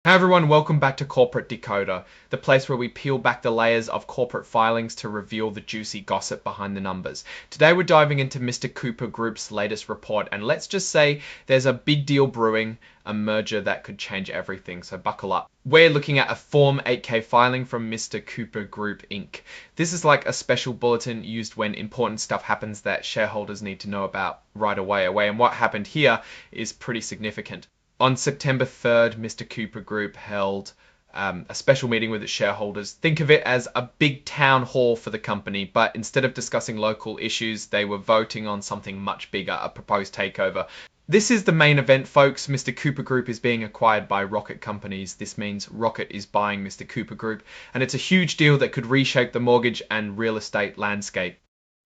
Hi everyone, welcome back to Corporate Decoder, the place where we peel back the layers of corporate filings to reveal the juicy gossip behind the numbers. Today we're diving into Mr. Cooper Group's latest report, and let's just say there's a big deal brewing, a merger that could change everything, so buckle up. We're looking at a Form 8K filing from Mr. Cooper Group Inc. This is like a special bulletin used when important stuff happens that shareholders need to know about right away, and what happened here is pretty significant. On September 3rd, Mr. Cooper Group held a special meeting with its shareholders. Think of it as a big town hall for the company, but instead of discussing local issues, they were voting on something much bigger, a proposed takeover. This is the main event, folks. Mr. Cooper Group is being acquired by Rocket Companies. This means Rocket is buying Mr. Cooper Group, and it's a huge deal that could reshape the mortgage and real estate landscape.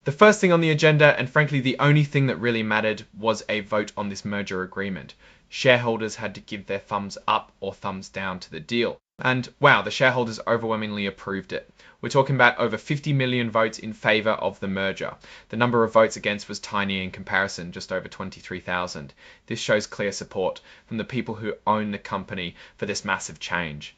The first thing on the agenda, and frankly the only thing that really mattered, was a vote on this merger agreement. Shareholders had to give their thumbs up or thumbs down to the deal. And wow, the shareholders overwhelmingly approved it. We're talking about over 50 million votes in favour of the merger. The number of votes against was tiny in comparison, just over 23,000. This shows clear support from the people who own the company for this massive change.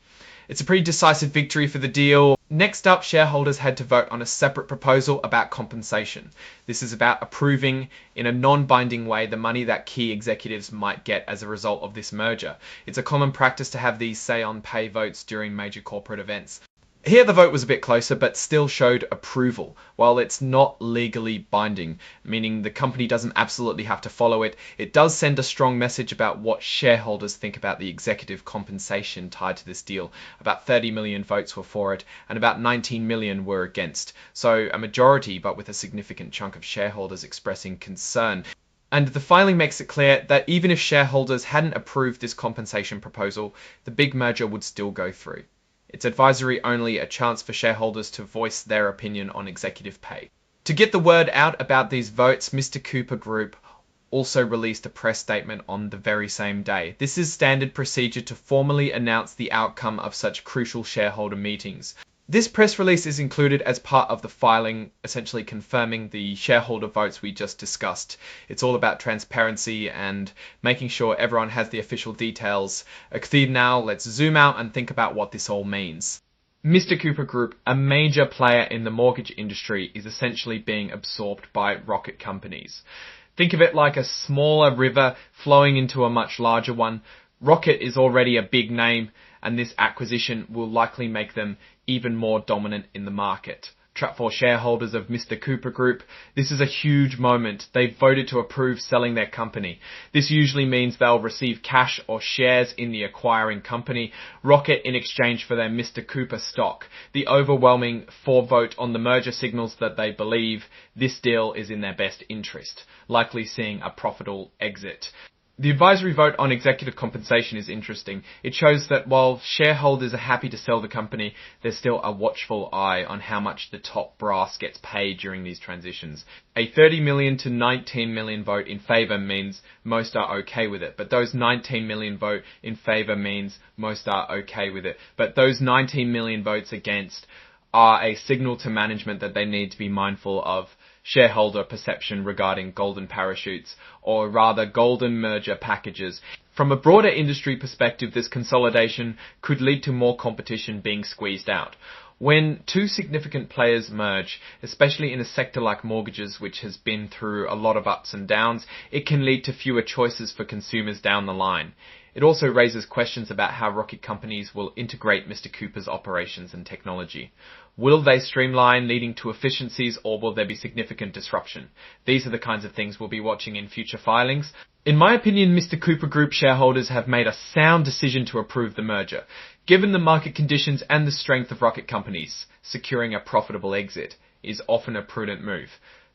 It's a pretty decisive victory for the deal. Next up, shareholders had to vote on a separate proposal about compensation. This is about approving in a non-binding way the money that key executives might get as a result of this merger. It's a common practice to have these say-on-pay votes during major corporate events. Here the vote was a bit closer, but still showed approval. While it's not legally binding, meaning the company doesn't absolutely have to follow it, it does send a strong message about what shareholders think about the executive compensation tied to this deal. About 30 million votes were for it, and about 19 million were against. So a majority, but with a significant chunk of shareholders expressing concern. And the filing makes it clear that even if shareholders hadn't approved this compensation proposal, the big merger would still go through. It's advisory only, a chance for shareholders to voice their opinion on executive pay. To get the word out about these votes, Mr. Cooper Group also released a press statement on the very same day. This is standard procedure to formally announce the outcome of such crucial shareholder meetings. This press release is included as part of the filing, essentially confirming the shareholder votes we just discussed. It's all about transparency and making sure everyone has the official details. Now, let's zoom out and think about what this all means. Mr. Cooper Group, a major player in the mortgage industry, is essentially being absorbed by Rocket Companies. Think of it like a smaller river flowing into a much larger one. Rocket is already a big name, and this acquisition will likely make them even more dominant in the market. For shareholders of Mr. Cooper Group, this is a huge moment. They've voted to approve selling their company. This usually means they'll receive cash or shares in the acquiring company, Rocket in exchange for their Mr. Cooper stock. The overwhelming vote on the merger signals that they believe this deal is in their best interest, likely seeing a profitable exit. The advisory vote on executive compensation is interesting. It shows that while shareholders are happy to sell the company, there's still a watchful eye on how much the top brass gets paid during these transitions. A 30 million to 19 million vote in favour means most are okay with it, but those 19 million vote in favour means most are okay with it. But those 19 million votes against are a signal to management that they need to be mindful of shareholder perception regarding golden parachutes, or rather golden merger packages. From a broader industry perspective, this consolidation could lead to more competition being squeezed out. When two significant players merge, especially in a sector like mortgages, which has been through a lot of ups and downs, it can lead to fewer choices for consumers down the line. It also raises questions about how Rocket Companies will integrate Mr. Cooper's operations and technology. Will they streamline, leading to efficiencies, or will there be significant disruption? These are the kinds of things we'll be watching in future filings. In my opinion, Mr. Cooper Group shareholders have made a sound decision to approve the merger. Given the market conditions and the strength of Rocket Companies, securing a profitable exit is often a prudent move.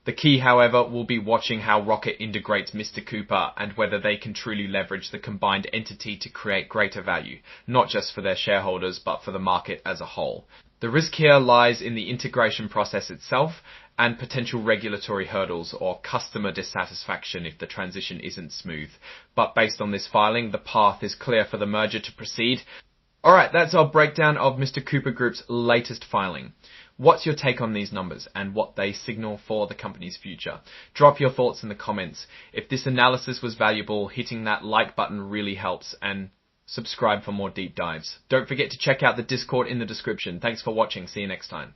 The key, however, will be watching how Rocket integrates Mr. Cooper and whether they can truly leverage the combined entity to create greater value, not just for their shareholders, but for the market as a whole. The risk here lies in the integration process itself and potential regulatory hurdles or customer dissatisfaction if the transition isn't smooth. But based on this filing, the path is clear for the merger to proceed. Alright, that's our breakdown of Mr. Cooper Group's latest filing. What's your take on these numbers and what they signal for the company's future? Drop your thoughts in the comments. If this analysis was valuable, hitting that like button really helps, and subscribe for more deep dives. Don't forget to check out the Discord in the description. Thanks for watching. See you next time.